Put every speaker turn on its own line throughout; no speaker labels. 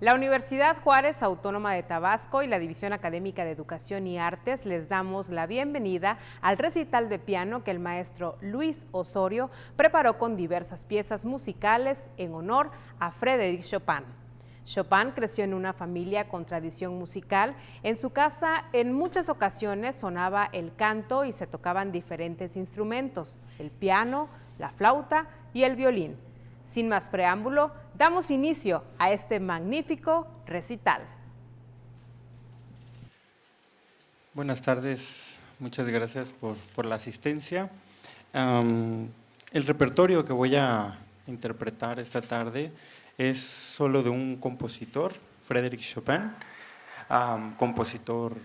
La Universidad Juárez Autónoma de Tabasco y la División Académica de Educación y Artes les damos la bienvenida al recital de piano que el maestro Luis Osorio preparó con diversas piezas musicales en honor a Frédéric Chopin. Chopin creció en una familia con tradición musical. En su casa en muchas ocasiones sonaba el canto y se tocaban diferentes instrumentos, el piano, la flauta y el violín. Sin más preámbulo, damos inicio a este magnífico recital.
Buenas tardes, muchas gracias por la asistencia. El repertorio que voy a interpretar esta tarde es solo de un compositor, Frédéric Chopin, compositor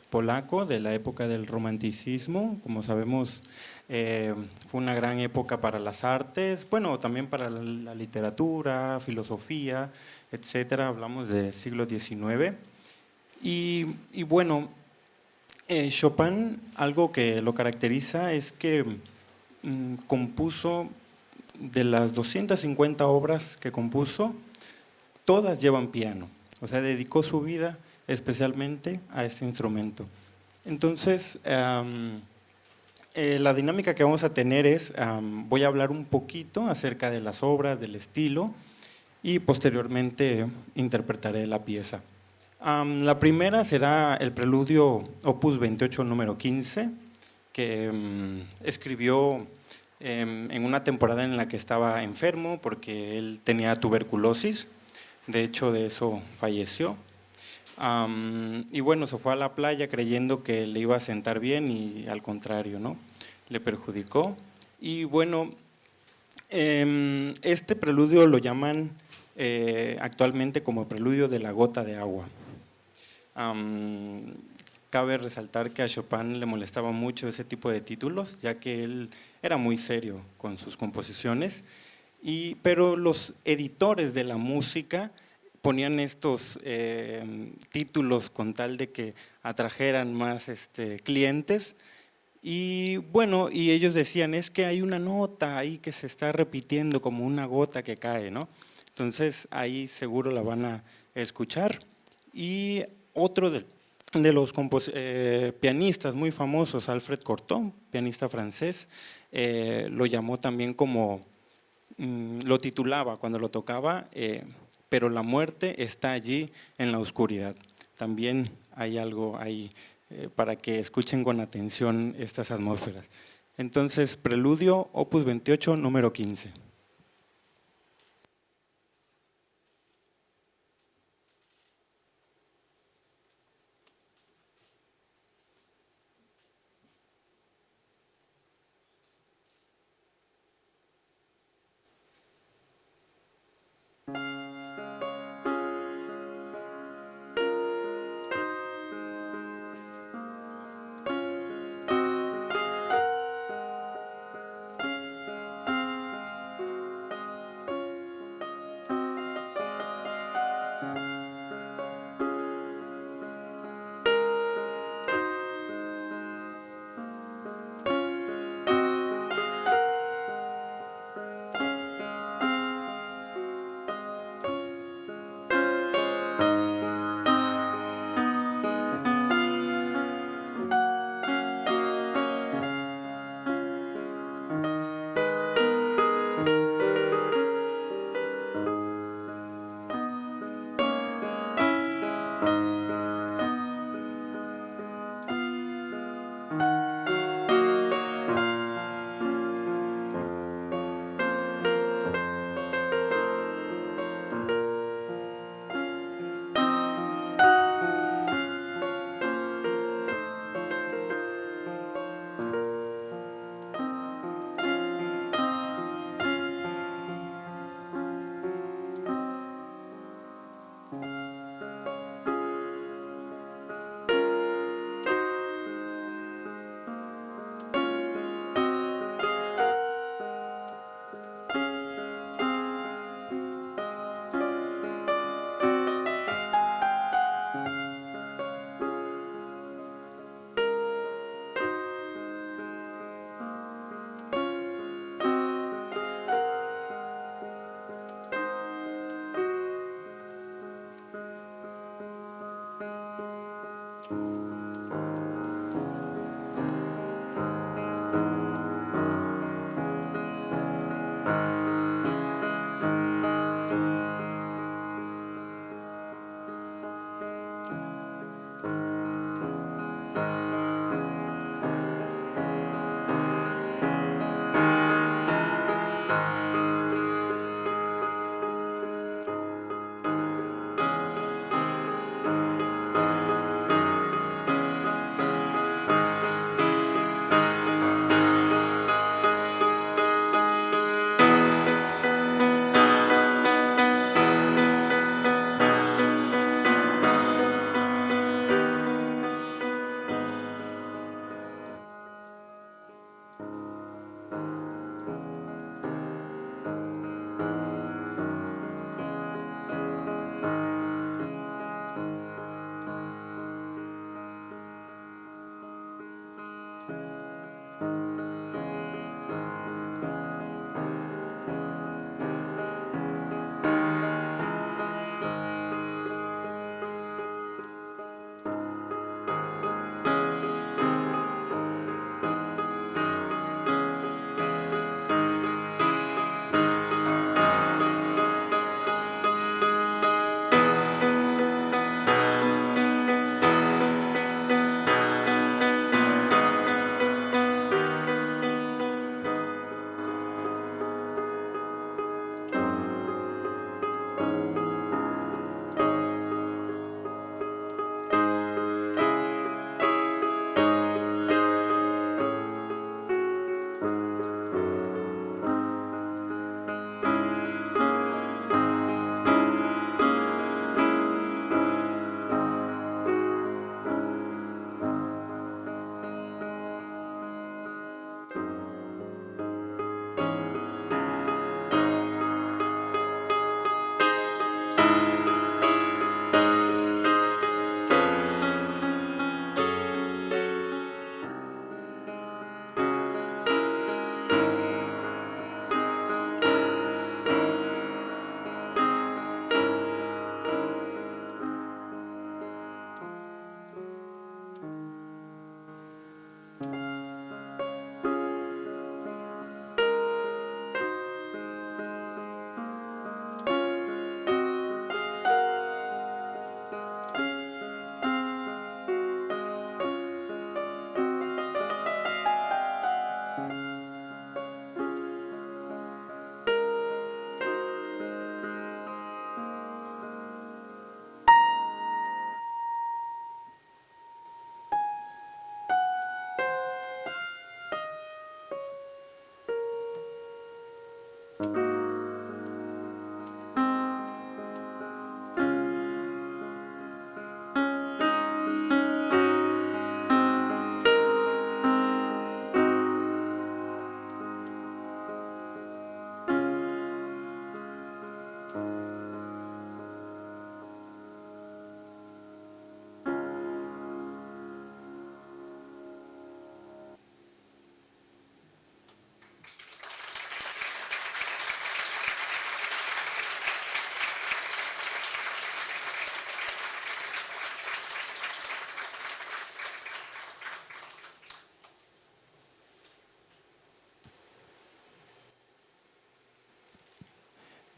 polaco de la época del romanticismo. Como sabemos, fue una gran época para las artes, bueno, también para la literatura, filosofía, etcétera. Hablamos del siglo XIX. Y bueno, Chopin, algo que lo caracteriza es que compuso de las 250 obras que compuso, todas llevan piano, o sea, dedicó su vida especialmente a este instrumento. Entonces, la dinámica que vamos a tener es, voy a hablar un poquito acerca de las obras, del estilo, y posteriormente interpretaré la pieza. La primera será el preludio Opus 28 número 15, que escribió en una temporada en la que estaba enfermo porque él tenía tuberculosis. De hecho, de eso falleció. Y bueno, se fue a la playa creyendo que le iba a sentar bien y al contrario, ¿no? Le perjudicó. Y bueno, este preludio lo llaman actualmente como preludio de la gota de agua. Cabe resaltar que a Chopin le molestaba mucho ese tipo de títulos, ya que él era muy serio con sus composiciones, pero los editores de la música ponían estos títulos con tal de que atrajeran más clientes. Y bueno, y ellos decían, es que hay una nota ahí que se está repitiendo como una gota que cae, ¿no? Entonces ahí seguro la van a escuchar. Y otro de los pianistas muy famosos, Alfred Cortot, pianista francés, lo llamó también como, lo titulaba cuando lo tocaba, pero la muerte está allí en la oscuridad. También hay algo ahí para que escuchen con atención estas atmósferas. Entonces, preludio, opus 28, número 15.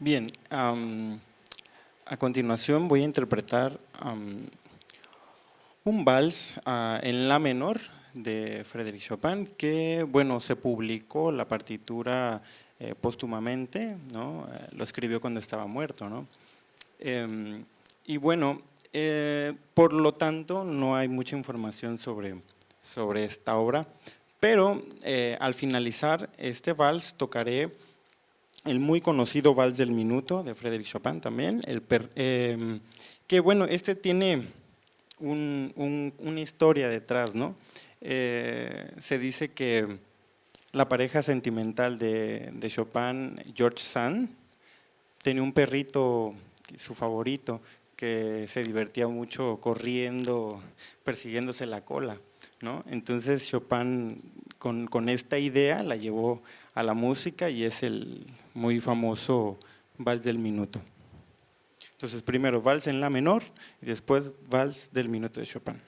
Bien, a continuación voy a interpretar un vals en la menor de Frédéric Chopin, que bueno, se publicó la partitura póstumamente, ¿no? Lo escribió cuando estaba muerto, ¿no? Y bueno, por lo tanto no hay mucha información sobre esta obra, pero al finalizar este vals tocaré el muy conocido Vals del Minuto de Frédéric Chopin también, que bueno, este tiene una historia detrás, ¿no? Se dice que la pareja sentimental de Chopin, George Sand, tenía un perrito, su favorito, que se divertía mucho corriendo, persiguiéndose la cola, ¿no? Entonces Chopin con esta idea la llevó a la música y es el muy famoso Vals del Minuto. Entonces primero Vals en la menor y después Vals del Minuto de Chopin.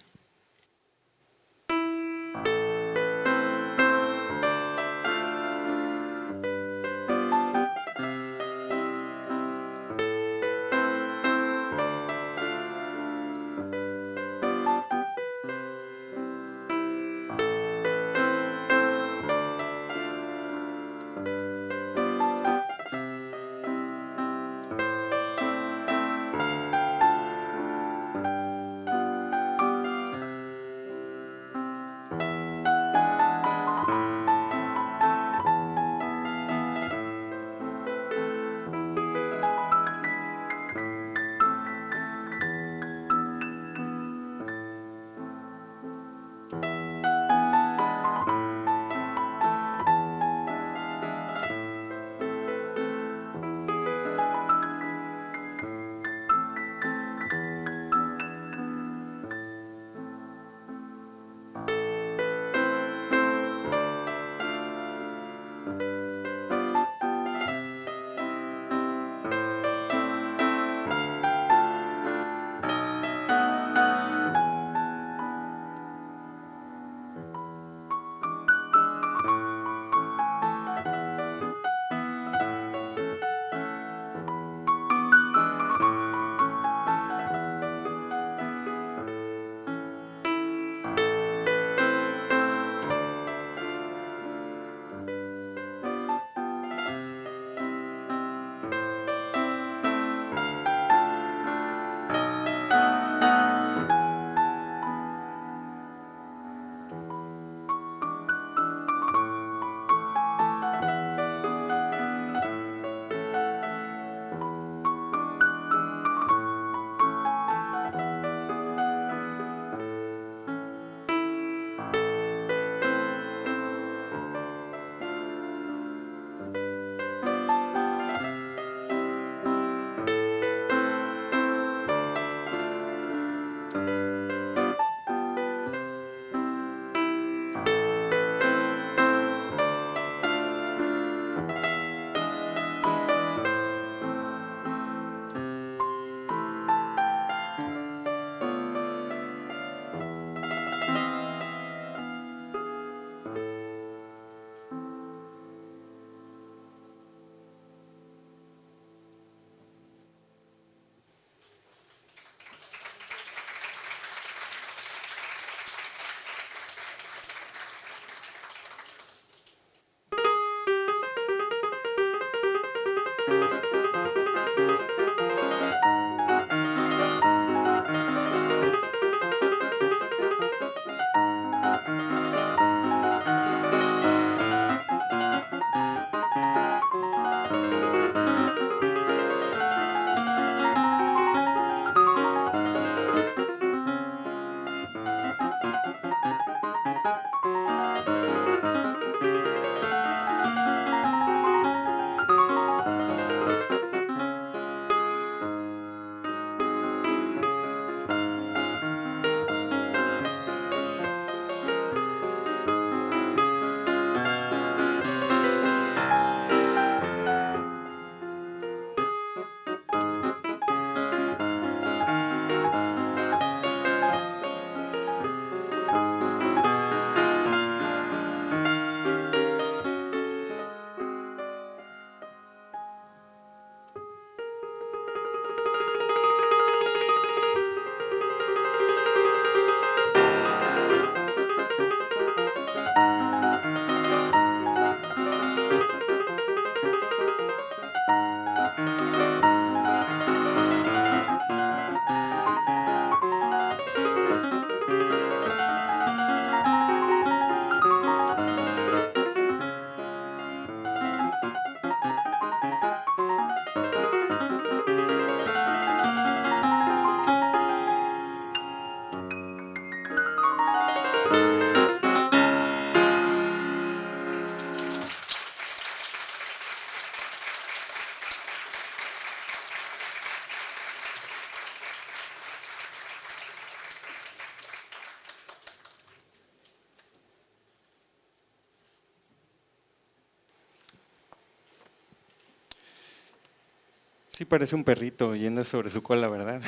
Sí parece un perrito yendo sobre su cola, ¿verdad?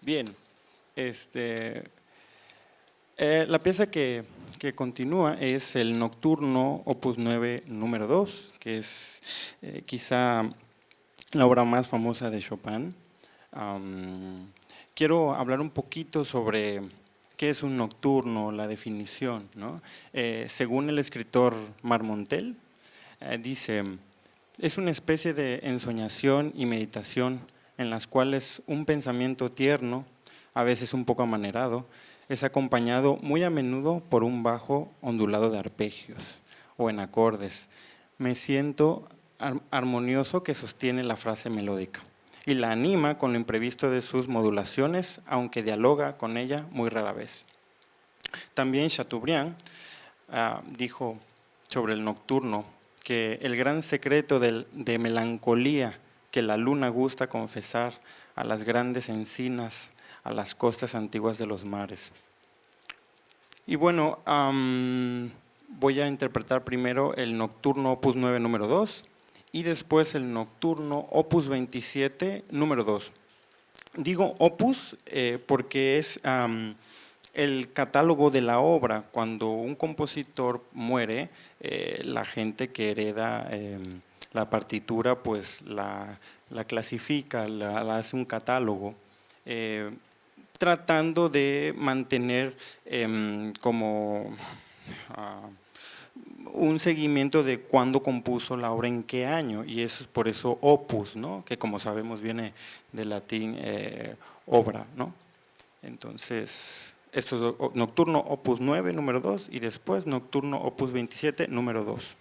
Bien, la pieza que continúa es el Nocturno Opus 9 número 2, que es quizá la obra más famosa de Chopin. Quiero hablar un poquito sobre qué es un nocturno, la definición, ¿no? Según el escritor Marmontel, dice: es una especie de ensoñación y meditación en las cuales un pensamiento tierno, a veces un poco amanerado, es acompañado muy a menudo por un bajo ondulado de arpegios o en acordes. Me siento armonioso que sostiene la frase melódica y la anima con lo imprevisto de sus modulaciones, aunque dialoga con ella muy rara vez. También Chateaubriand dijo sobre el nocturno que el gran secreto de melancolía que la luna gusta confesar a las grandes encinas, a las costas antiguas de los mares. Y bueno, voy a interpretar primero el Nocturno Opus 9 número 2 y después el Nocturno Opus 27 número 2. Digo opus porque es el catálogo de la obra. Cuando un compositor muere, la gente que hereda la partitura pues la clasifica, la hace un catálogo, tratando de mantener como un seguimiento de cuándo compuso la obra, en qué año, y eso es por eso opus, ¿no? Que como sabemos viene del latín obra, ¿no? Entonces, esto es Nocturno Opus 9 número 2 y después Nocturno Opus 27 número 2.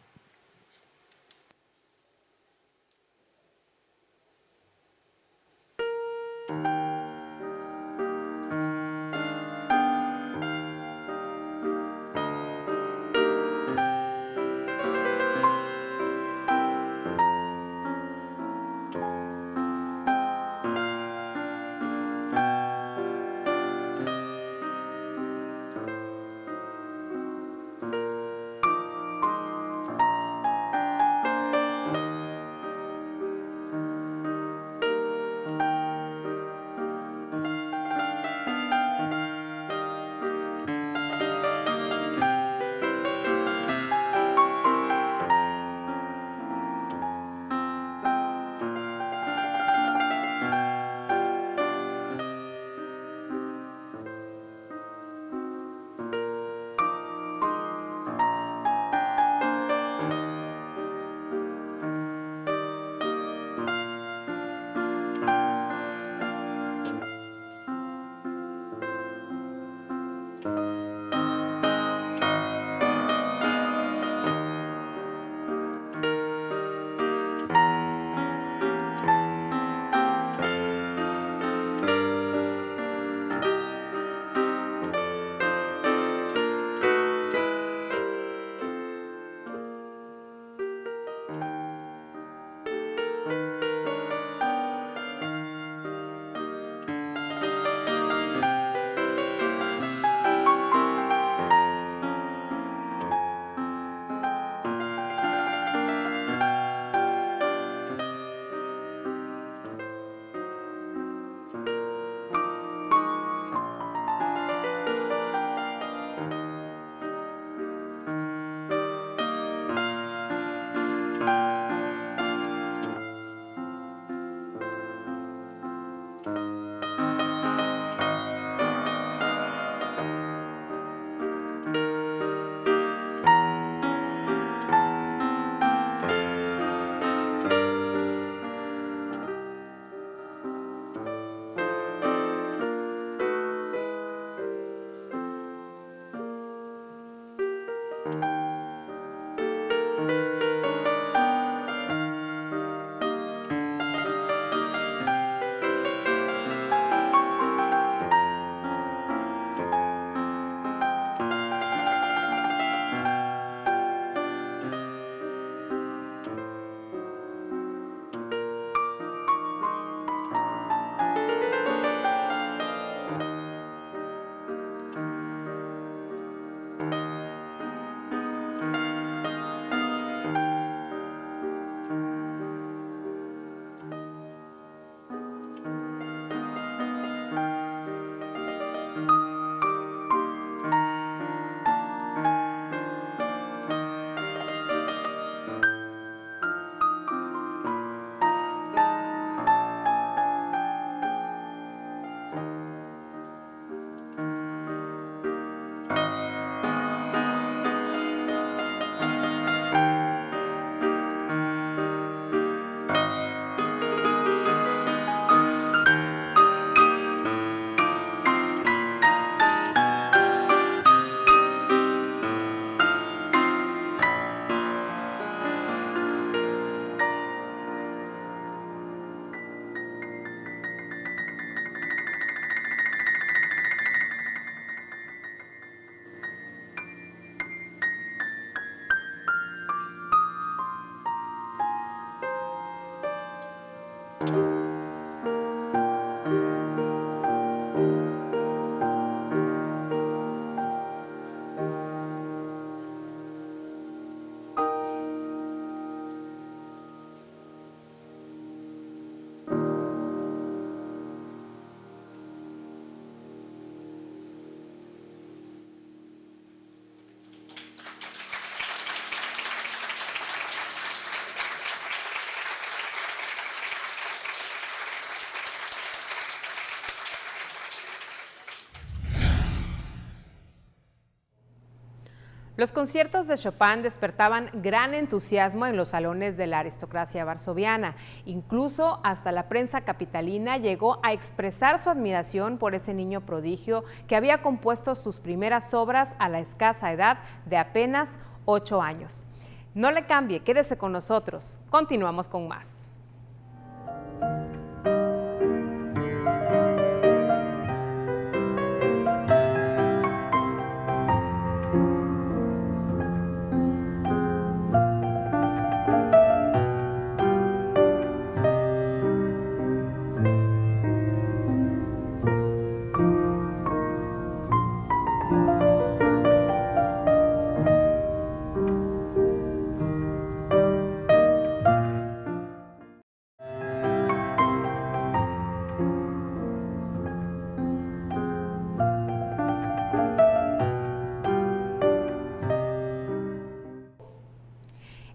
Los conciertos de Chopin despertaban gran entusiasmo en los salones de la aristocracia varsoviana. Incluso hasta la prensa capitalina llegó a expresar su admiración por ese niño prodigio que había compuesto sus primeras obras a la escasa edad de apenas 8 años. No le cambie, quédese con nosotros. Continuamos con más.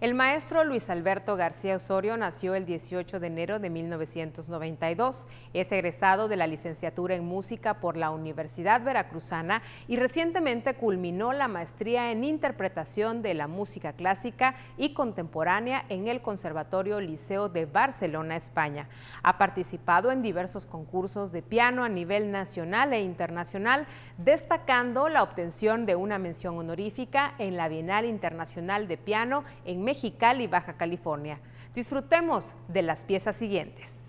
El maestro Luis Alberto García Osorio nació el 18 de enero de 1992. Es egresado de la licenciatura en música por la Universidad Veracruzana y recientemente culminó la maestría en interpretación de la música clásica y contemporánea en el Conservatorio Liceo de Barcelona, España. Ha participado en diversos concursos de piano a nivel nacional e internacional, destacando la obtención de una mención honorífica en la Bienal Internacional de Piano en Mexicali, Baja California. Disfrutemos de las piezas siguientes.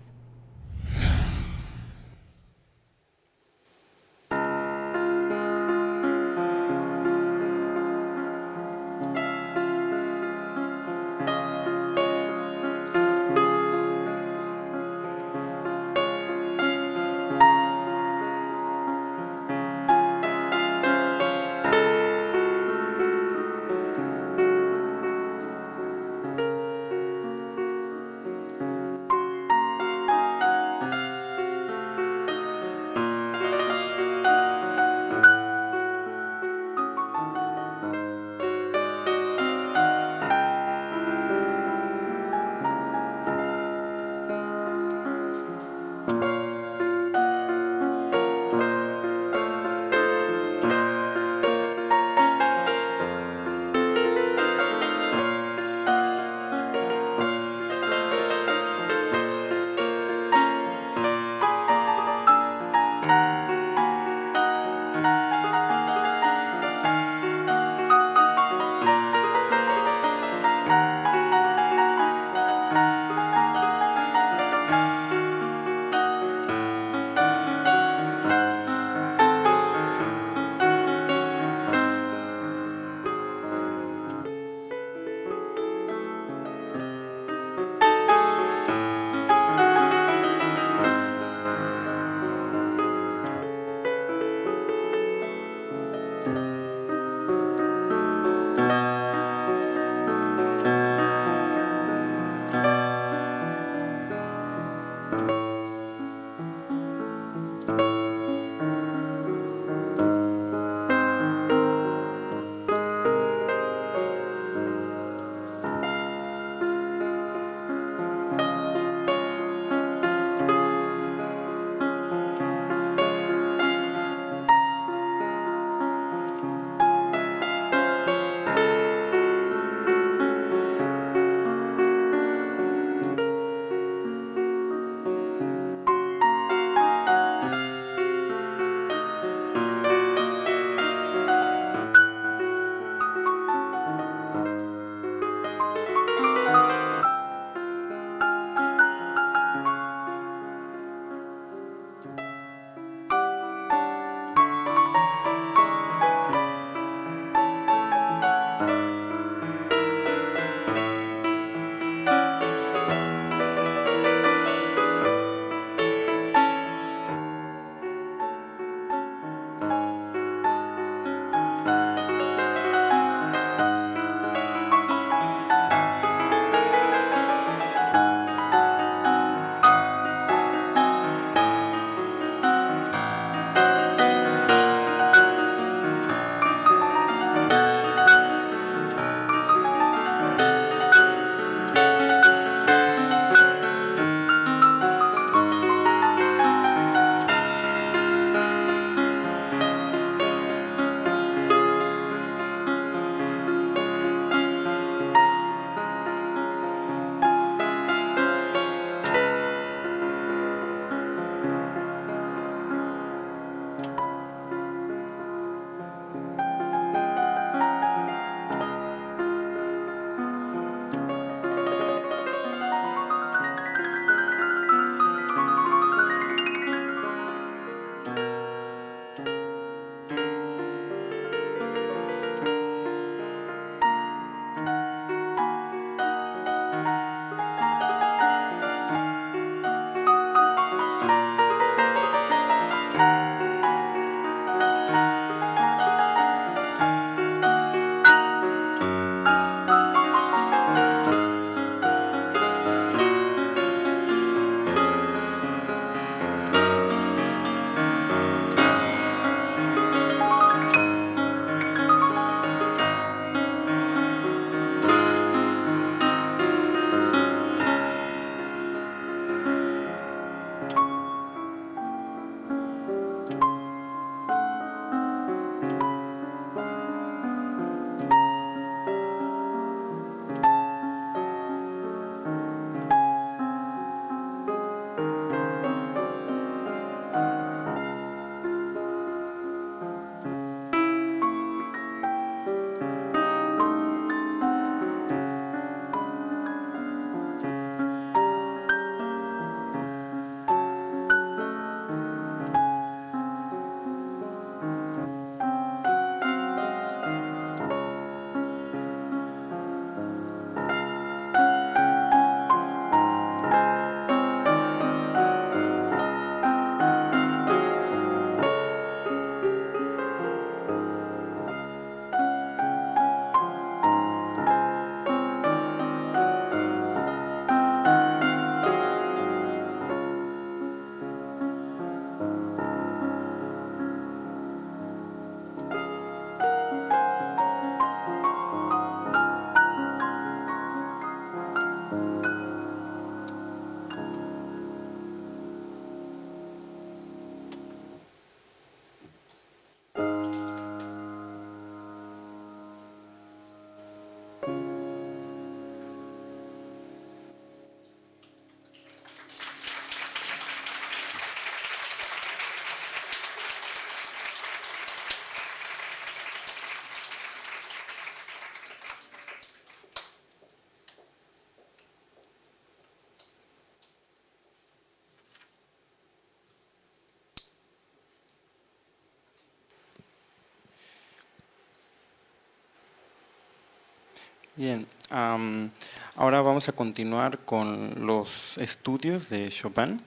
Bien, ahora vamos a continuar con los estudios de Chopin.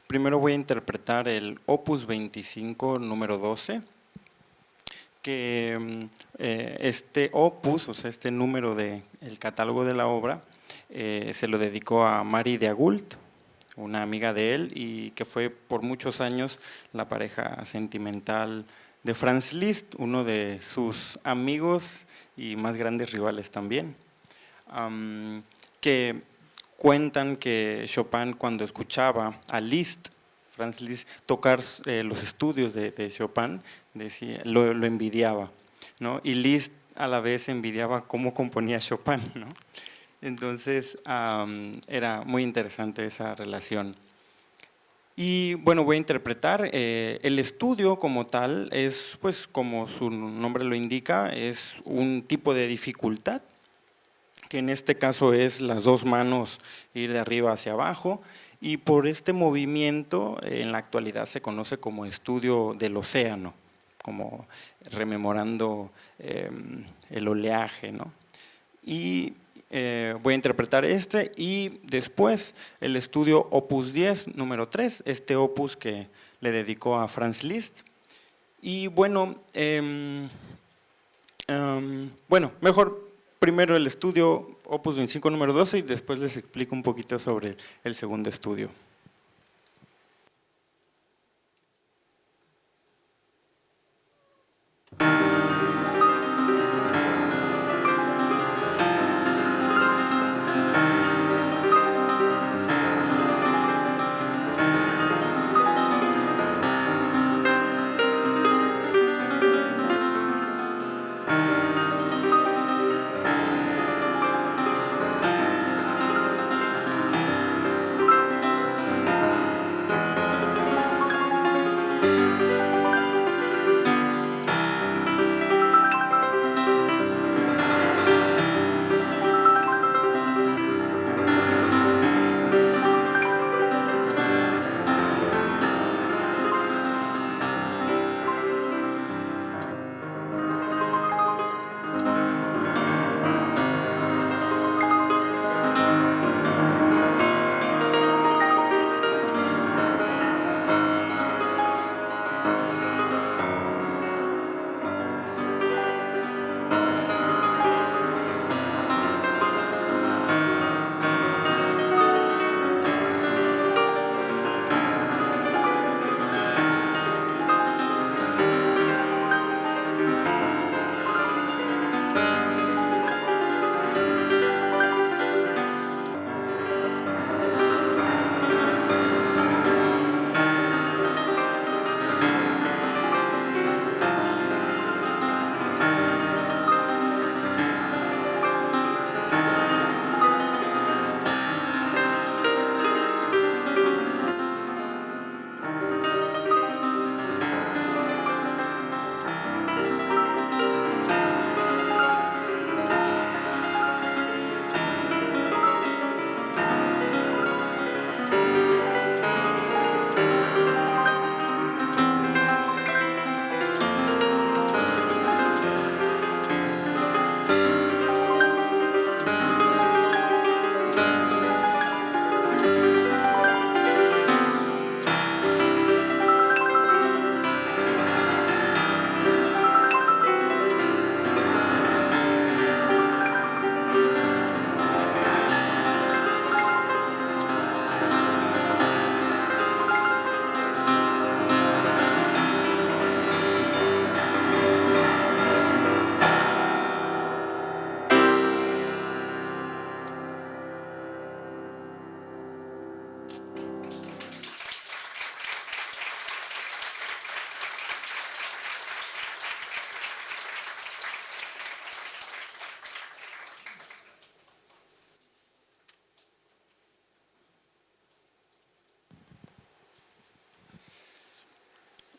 Primero voy a interpretar el Opus 25, número 12, que este opus, o sea, este número del catálogo de la obra, se lo dedicó a Marie de Agoult, una amiga de él, y que fue por muchos años la pareja sentimental de Franz Liszt, uno de sus amigos y más grandes rivales también, que cuentan que Chopin, cuando escuchaba a Liszt, Franz Liszt, tocar los estudios de Chopin, decía, lo envidiaba, ¿no? Y Liszt a la vez envidiaba cómo componía Chopin, ¿no? Entonces era muy interesante esa relación. Y bueno, voy a interpretar. El estudio como tal es, pues como su nombre lo indica, es un tipo de dificultad, que en este caso es las dos manos ir de arriba hacia abajo, y por este movimiento en la actualidad se conoce como estudio del océano, como rememorando el oleaje, ¿no? Y voy a interpretar este, y después el estudio Opus 10, número 3, este opus que le dedicó a Franz Liszt. Y bueno, bueno, mejor primero el estudio Opus 25, número 12, y después les explico un poquito sobre el segundo estudio.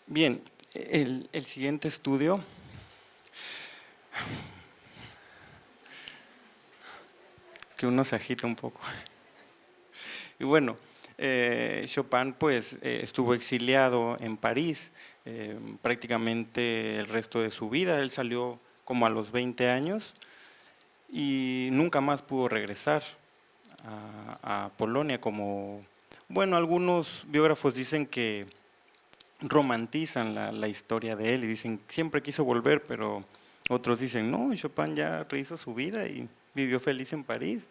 Bien, el siguiente estudio, que uno se agita un poco. Y bueno, Chopin pues estuvo exiliado en París prácticamente el resto de su vida. Él salió como a los 20 años y nunca más pudo regresar a Polonia. Como, bueno, algunos biógrafos dicen que romantizan la historia de él y dicen siempre quiso volver, pero otros dicen no, Chopin ya rehizo su vida y vivió feliz en París,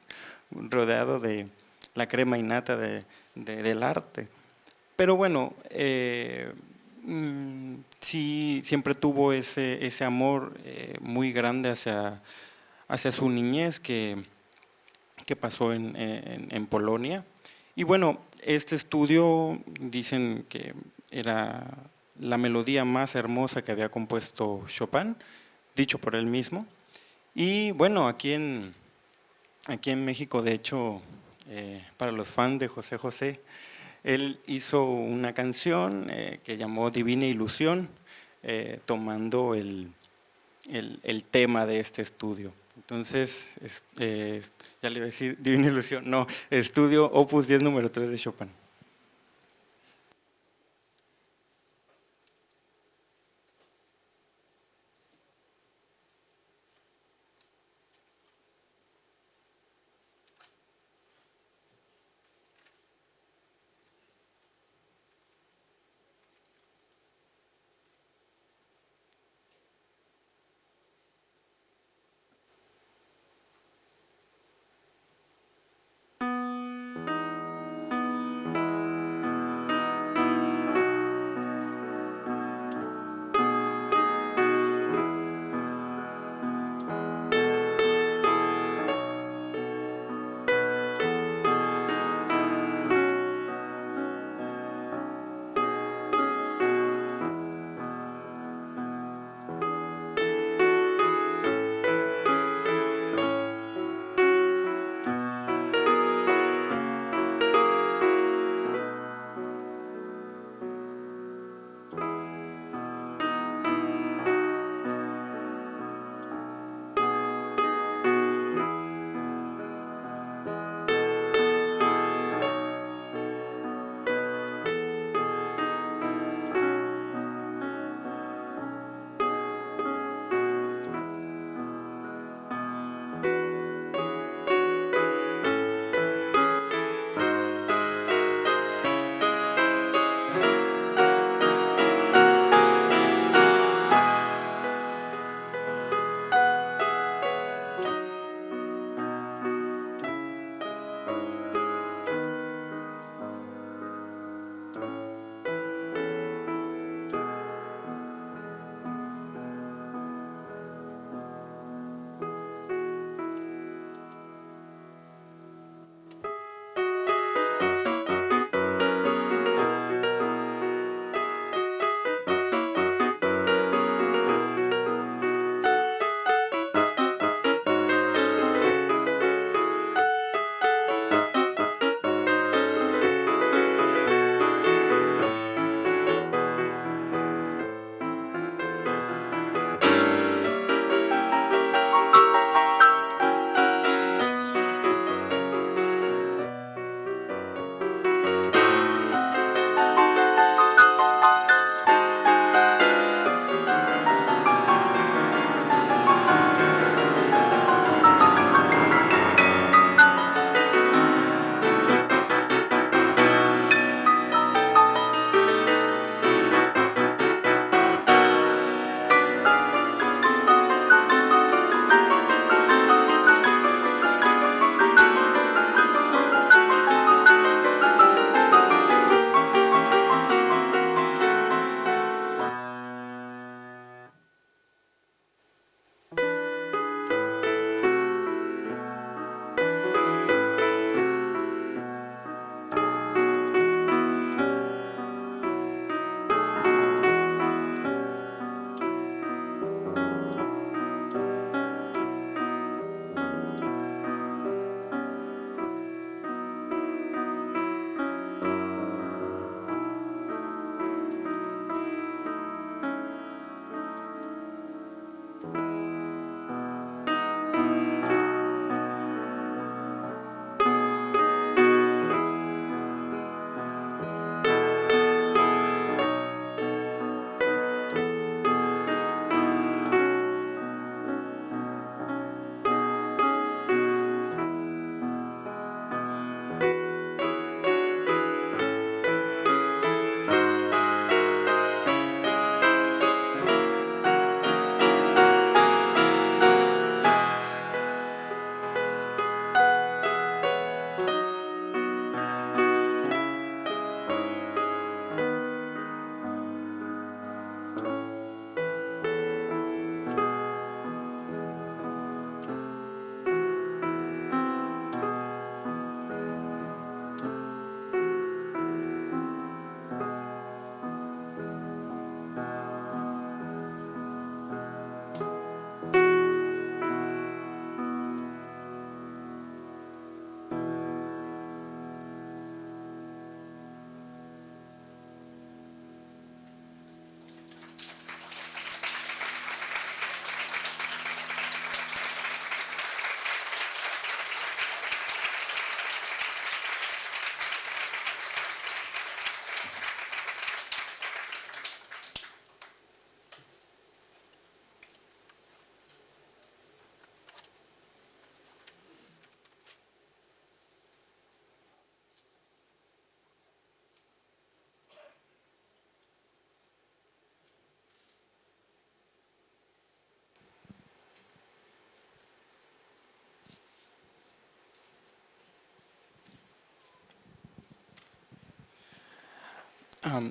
rodeado de la crema innata del arte. Pero bueno, sí, siempre tuvo ese amor muy grande hacia su niñez que pasó en Polonia. Y bueno, este estudio dicen que era la melodía más hermosa que había compuesto Chopin, dicho por él mismo. Y bueno, aquí en México, de hecho, para los fans de José José, él hizo una canción que llamó Divina Ilusión, tomando el tema de este estudio. Entonces, ya le iba a decir Divina Ilusión, no, estudio Opus 10 número 3 de Chopin.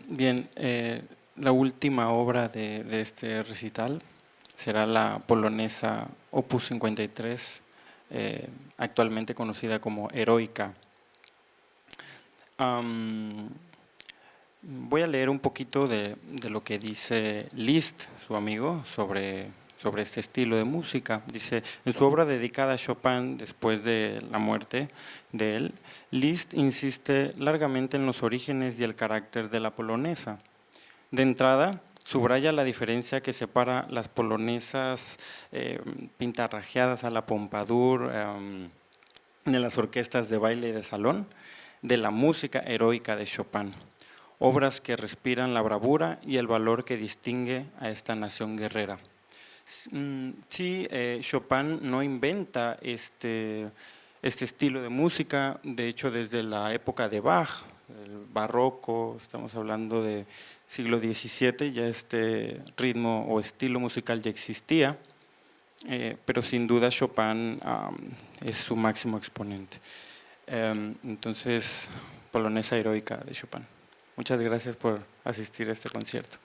Bien, la última obra de este recital será la polonesa Opus 53, actualmente conocida como Heroica. Voy a leer un poquito de lo que dice Liszt, su amigo, sobre este estilo de música. Dice, en su obra dedicada a Chopin después de la muerte de él, Liszt insiste largamente en los orígenes y el carácter de la polonesa. De entrada, subraya la diferencia que separa las polonesas pintarrajeadas a la Pompadour de las orquestas de baile y de salón, de la música heroica de Chopin, obras que respiran la bravura y el valor que distingue a esta nación guerrera. Sí, Chopin no inventa este estilo de música, de hecho desde la época de Bach, el barroco, estamos hablando de siglo XVII, ya este ritmo o estilo musical ya existía, pero sin duda Chopin es su máximo exponente. Entonces, polonesa heroica de Chopin. Muchas gracias por asistir a este concierto.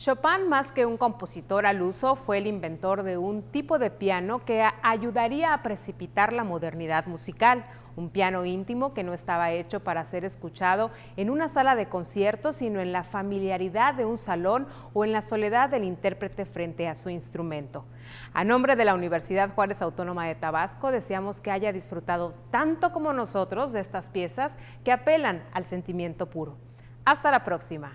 Chopin, más que un compositor al uso, fue el inventor de un tipo de piano que ayudaría a precipitar la modernidad musical. Un piano íntimo que no estaba hecho para ser escuchado en una sala de conciertos, sino en la familiaridad de un salón o en la soledad del intérprete frente a su instrumento. A nombre de la Universidad Juárez Autónoma de Tabasco, deseamos que haya disfrutado tanto como nosotros de estas piezas que apelan al sentimiento puro. Hasta la próxima.